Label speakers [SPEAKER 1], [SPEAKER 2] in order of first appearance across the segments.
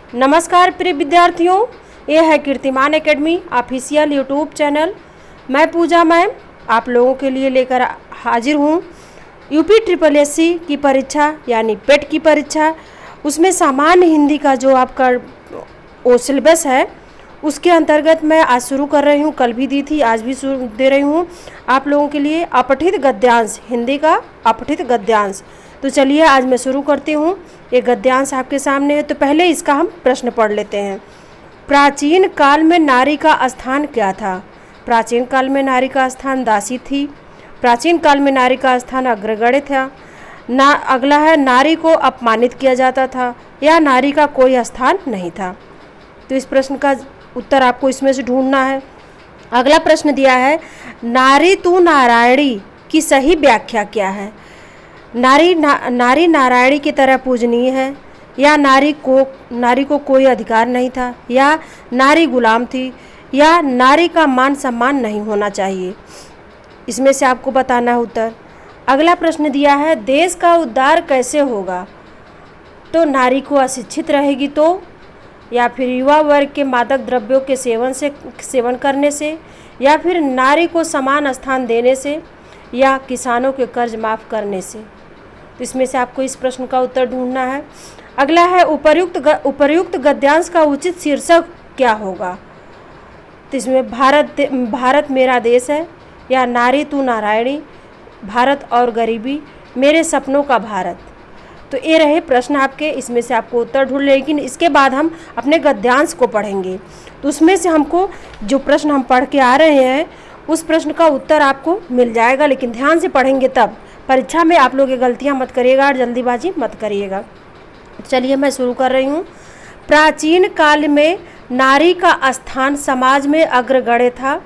[SPEAKER 1] नमस्कार प्रिय विद्यार्थियों, ये है कीर्तिमान एकेडमी ऑफिशियल यूट्यूब चैनल। मैं पूजा मैम आप लोगों के लिए लेकर हाजिर हूँ। यूपी ट्रिपल एससी की परीक्षा यानी पेट की परीक्षा, उसमें सामान्य हिंदी का जो आपका वो सिलेबस है उसके अंतर्गत मैं आज शुरू कर रही हूँ। कल भी दी थी, आज भी शुरू दे रही हूँ आप लोगों के लिए अपठित गद्यांश, हिंदी का अपठित गद्यांश। तो चलिए आज मैं शुरू करती हूँ। ये गद्यांश आपके सामने है, तो पहले इसका हम प्रश्न पढ़ लेते हैं। प्राचीन काल में नारी का स्थान क्या था? प्राचीन काल में नारी का स्थान दासी थी। प्राचीन काल में नारी का स्थान अग्रगण्य था। अगला है, नारी को अपमानित किया जाता था या नारी का कोई स्थान नहीं था। तो इस प्रश्न का उत्तर आपको इसमें से ढूंढना है। अगला प्रश्न दिया है, नारी तू नारायणी की सही व्याख्या क्या है? नारी नारायणी की तरह पूजनीय है, या नारी को कोई अधिकार नहीं था, या नारी गुलाम थी, या नारी का मान सम्मान नहीं होना चाहिए। इसमें से आपको बताना है उत्तर। अगला प्रश्न दिया है, देश का उद्धार कैसे होगा? तो नारी को अशिक्षित रहेगी तो, या फिर युवा वर्ग के मादक द्रव्यों के सेवन करने से, या फिर नारी को समान स्थान देने से, या किसानों के कर्ज माफ़ करने से। तो इसमें से आपको इस प्रश्न का उत्तर ढूंढना है। अगला है, उपर्युक्त गद्यांश का उचित शीर्षक क्या होगा? तो इसमें भारत मेरा देश है, या नारी तू नारायणी, भारत और गरीबी, मेरे सपनों का भारत। तो ये रहे प्रश्न आपके, इसमें से आपको उत्तर ढूंढ, लेकिन इसके बाद हम अपने गद्यांश को पढ़ेंगे। तो उसमें से हमको जो प्रश्न हम पढ़ के आ रहे हैं उस प्रश्न का उत्तर आपको मिल जाएगा, लेकिन ध्यान से पढ़ेंगे तब। परीक्षा में आप लोग ये गलतियाँ मत करिएगा और जल्दीबाजी मत करिएगा। चलिए मैं शुरू कर रही हूँ। प्राचीन काल में नारी का स्थान समाज में अग्रगण्य था।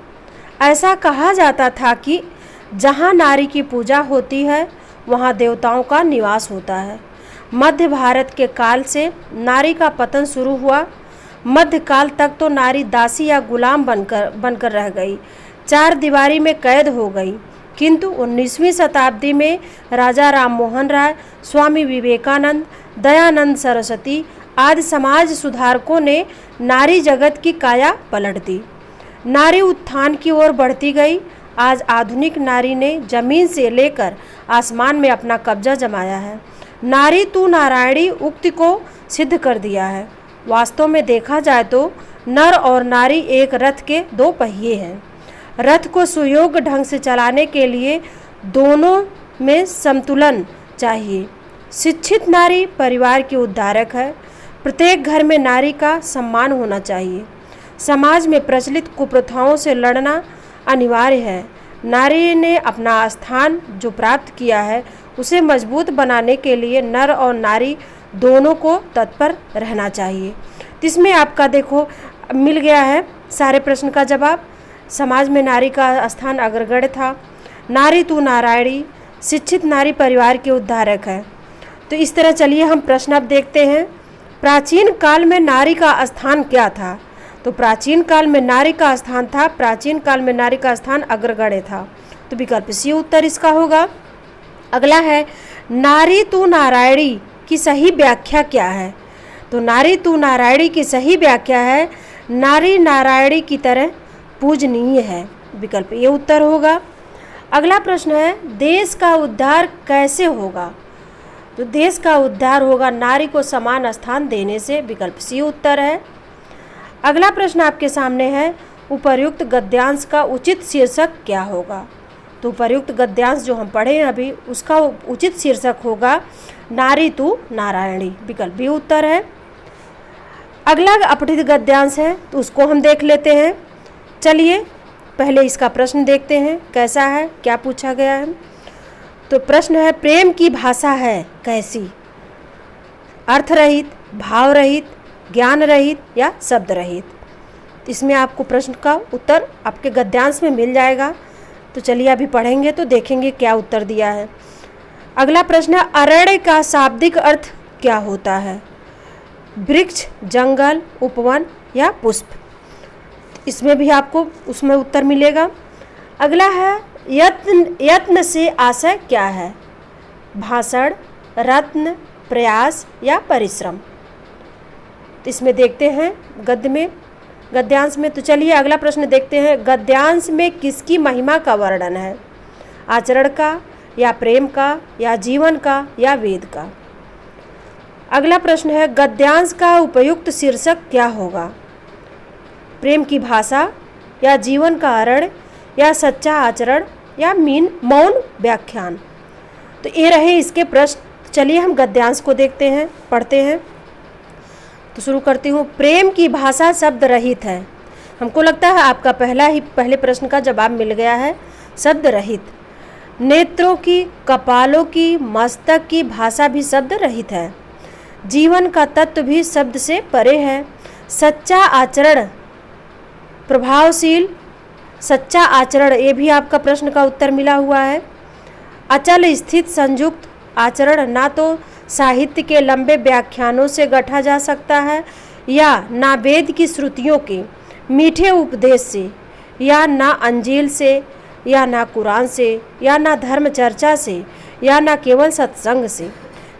[SPEAKER 1] ऐसा कहा जाता था कि जहाँ नारी की पूजा होती है वहाँ देवताओं का निवास होता है। मध्य भारत के काल से नारी का पतन शुरू हुआ। मध्यकाल तक तो नारी दासी या गुलाम बनकर रह गई, चार दीवारी में कैद हो गई। किंतु 19वीं शताब्दी में राजा राम मोहन राय, स्वामी विवेकानंद, दयानंद सरस्वती आदि समाज सुधारकों ने नारी जगत की काया पलट दी। नारी उत्थान की ओर बढ़ती गई। आज आधुनिक नारी ने जमीन से लेकर आसमान में अपना कब्जा जमाया है। नारी तू नारायणी उक्ति को सिद्ध कर दिया है। वास्तव में देखा जाए तो नर और नारी एक रथ के दो पहिए हैं। रथ को सुयोग्य ढंग से चलाने के लिए दोनों में संतुलन चाहिए। शिक्षित नारी परिवार की उद्धारक है। प्रत्येक घर में नारी का सम्मान होना चाहिए। समाज में प्रचलित कुप्रथाओं से लड़ना अनिवार्य है। नारी ने अपना स्थान जो प्राप्त किया है उसे मजबूत बनाने के लिए नर और नारी दोनों को तत्पर रहना चाहिए। तो इसमें आपका देखो मिल गया है सारे प्रश्न का जवाब। समाज में नारी का स्थान अग्रगण्य था। नारी तू नारायणी, शिक्षित नारी परिवार के उद्धारक है। तो इस तरह चलिए हम प्रश्न अब देखते हैं। प्राचीन काल में नारी का स्थान क्या था? तो प्राचीन काल में नारी का स्थान था, प्राचीन काल में नारी का स्थान अग्रगण्य था। तो विकल्प सी उत्तर इसका होगा। अगला है, नारी तू नारायणी की सही व्याख्या क्या है? तो नारी तू नारायणी की सही व्याख्या है, नारी नारायणी की तरह पूजनीय है। विकल्प ये उत्तर होगा। अगला प्रश्न है, देश का उद्धार कैसे होगा? तो देश का उद्धार होगा नारी को समान स्थान देने से। विकल्प सी उत्तर है। अगला प्रश्न आपके सामने है, उपर्युक्त गद्यांश का उचित शीर्षक क्या होगा? तो उपर्युक्त गद्यांश जो हम पढ़े हैं अभी उसका उचित शीर्षक होगा नारी तू नारायणी। विकल्प भी उत्तर है। अगला अपठित गद्यांश है तो उसको हम देख लेते हैं। चलिए पहले इसका प्रश्न देखते हैं कैसा है, क्या पूछा गया है। तो प्रश्न है, प्रेम की भाषा है कैसी? अर्थ रहित, भाव रहित, ज्ञान रहित या शब्द रहित। इसमें आपको प्रश्न का उत्तर आपके गद्यांश में मिल जाएगा। तो चलिए अभी पढ़ेंगे तो देखेंगे क्या उत्तर दिया है। अगला प्रश्न है, अरण्य का शाब्दिक अर्थ क्या होता है? वृक्ष, जंगल, उपवन या पुष्प। इसमें भी आपको उसमें उत्तर मिलेगा। अगला है, यत्न से आशय क्या है? भाषण, रत्न, प्रयास या परिश्रम। तो इसमें देखते हैं गद्य में, गद्यांश में। तो चलिए अगला प्रश्न देखते हैं। गद्यांश में किसकी महिमा का वर्णन है? आचरण का, या प्रेम का, या जीवन का, या वेद का? अगला प्रश्न है, गद्यांश का उपयुक्त शीर्षक क्या होगा? प्रेम की भाषा, या जीवन का आचरण, या सच्चा आचरण, या मौन व्याख्यान? तो ये रहे इसके प्रश्न। चलिए हम गद्यांश को देखते हैं, पढ़ते हैं। तो शुरू करती हूँ। प्रेम की भाषा शब्द रहित है। हमको लगता है आपका पहले प्रश्न का जवाब मिल गया है, शब्द रहित। नेत्रों की, कपालों की, मस्तक की भाषा भी शब्द रहित है। जीवन का तत्व भी शब्द से परे है। सच्चा आचरण, प्रभावशील सच्चा आचरण, ये भी आपका प्रश्न का उत्तर मिला हुआ है। अचल स्थित संयुक्त आचरण ना तो साहित्य के लंबे व्याख्यानों से गढ़ा जा सकता है, या ना वेद की श्रुतियों के मीठे उपदेश से, या ना अंजील से, या ना कुरान से, या ना धर्म चर्चा से, या ना केवल सत्संग से।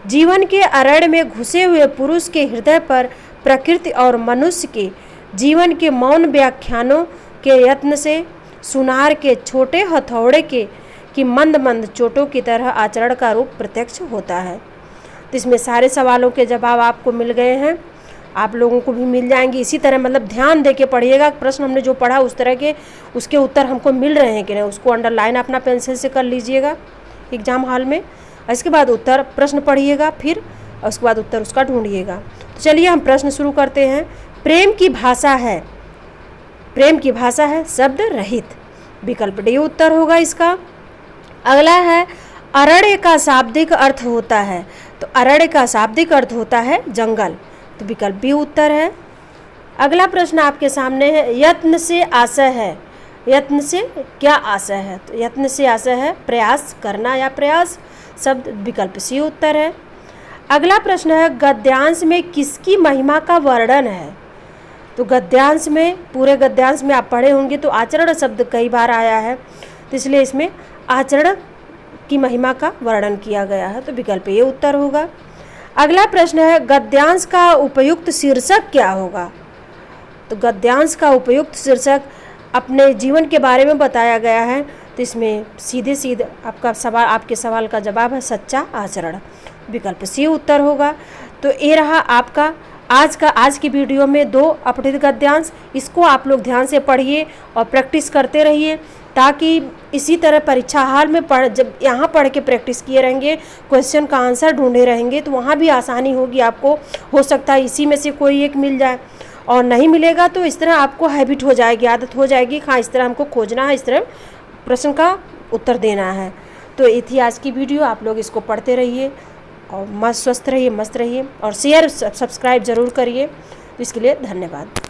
[SPEAKER 1] जीवन के अरण्य में घुसे हुए पुरुष के हृदय पर प्रकृति और मनुष्य के जीवन के मौन व्याख्यानों के यत्न से, सुनार के छोटे हथौड़े की मंद मंद चोटों की तरह आचरण का रूप प्रत्यक्ष होता है। तो इसमें सारे सवालों के जवाब आपको मिल गए हैं, आप लोगों को भी मिल जाएंगे। इसी तरह मतलब ध्यान दे के पढ़िएगा। प्रश्न हमने जो पढ़ा उस तरह के उसके उत्तर हमको मिल रहे हैं कि नहीं, उसको अंडरलाइन अपना पेंसिल से कर लीजिएगा एग्जाम हॉल में। इसके बाद उत्तर प्रश्न पढ़िएगा, फिर उसके बाद उत्तर उसका ढूंढिएगा। तो चलिए हम प्रश्न शुरू करते हैं। प्रेम की भाषा है, प्रेम की भाषा है शब्द रहित, विकल्प डी उत्तर होगा इसका। अगला है, अरण्य का शाब्दिक अर्थ होता है। तो अरण्य का शाब्दिक अर्थ होता है जंगल, तो विकल्प बी उत्तर है। अगला प्रश्न आपके सामने है, यत्न से आशय है। यत्न से क्या आशय है? तो यत्न से आशय है प्रयास करना या प्रयास, शब्द विकल्प सी उत्तर है। अगला प्रश्न है, गद्यांश में किसकी महिमा का वर्णन है? तो गद्यांश में, पूरे गद्यांश में आप पढ़े होंगे तो आचरण शब्द कई बार आया है, तो इसलिए इसमें आचरण की महिमा का वर्णन किया गया है, तो विकल्प ये उत्तर होगा। अगला प्रश्न है, गद्यांश का उपयुक्त शीर्षक क्या होगा? तो गद्यांश का उपयुक्त शीर्षक अपने जीवन के बारे में बताया गया है, तो इसमें सीधे आपके सवाल का जवाब है सच्चा आचरण, विकल्प सी उत्तर होगा। तो ये रहा आपका आज की वीडियो में 2 अपठित गद्यांश। इसको आप लोग ध्यान से पढ़िए और प्रैक्टिस करते रहिए, ताकि इसी तरह परीक्षा हाल में जब यहाँ पढ़ के प्रैक्टिस किए रहेंगे, क्वेश्चन का आंसर ढूंढे रहेंगे, तो वहाँ भी आसानी होगी आपको। हो सकता है इसी में से कोई एक मिल जाए, और नहीं मिलेगा तो इस तरह आपको हैबिट हो जाएगी, आदत हो जाएगी। हाँ, इस तरह हमको खोजना है, इस तरह प्रश्न का उत्तर देना है। तो ये थी आज की वीडियो। आप लोग इसको पढ़ते रहिए और स्वस्थ रहिए, मस्त रहिए, और शेयर सब्सक्राइब ज़रूर करिए। तो इसके लिए धन्यवाद।